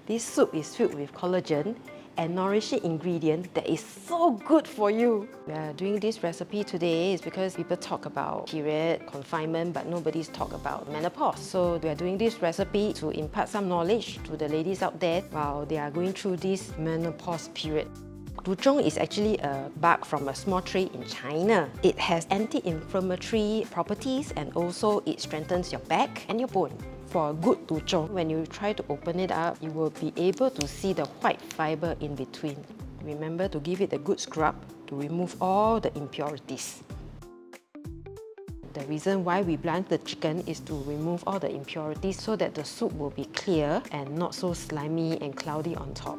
This soup is filled with collagen and nourishing ingredient that is so good for you. We are doing this recipe today is because people talk about period, confinement, but nobody's talk about menopause. So we are doing this recipe to impart some knowledge to the ladies out there while they are going through this menopause period. Zhong is actually a bug from a small tree in China. It has anti-inflammatory properties and also it strengthens your back and your bone. For a good Zhong, when you try to open it up, you will be able to see the white fiber in between. Remember to give it a good scrub to remove all the impurities. The reason why we blanch the chicken is to remove all the impurities so that the soup will be clear and not so slimy and cloudy on top.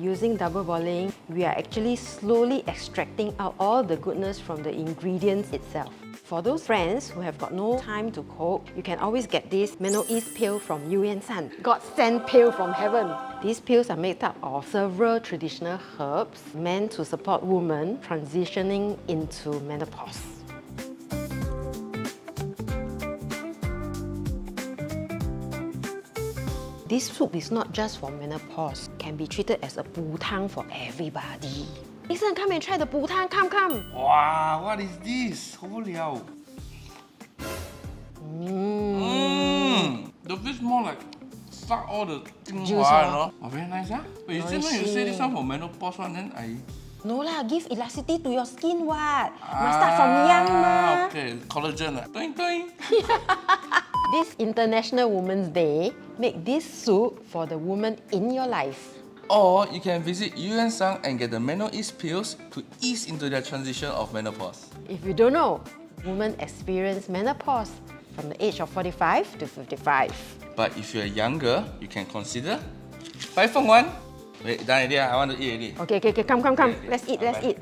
Using double boiling, we are actually slowly extracting out all the goodness from the ingredients itself. For those friends who have got no time to cook, you can always get this MenoEase pill from Eu Yan Seng, God sent pill from heaven. These pills are made up of several traditional herbs meant to support women transitioning into menopause. This soup is not just for menopause. It can be treated as a 补汤 for everybody. Listen, come and try the 补汤, come. Wow, what is this? 好无聊. The fish more like suck all the 精华, you know? Oh, very nice, huh? But you say this one for menopause one, then I... No lah, give elasticity to your skin what? Must start from young ma. Okay, collagen. Toing toing. This International Women's Day, make this soup for the woman in your life. Or you can visit Eu Yan Seng and get the MenoEase pills to ease into their transition of menopause. If you don't know, women experience menopause from the age of 45 to 55. But if you're younger, you can consider 5 for 1. Wait, done already. I want to eat already. Okay, come. Okay. Let's eat.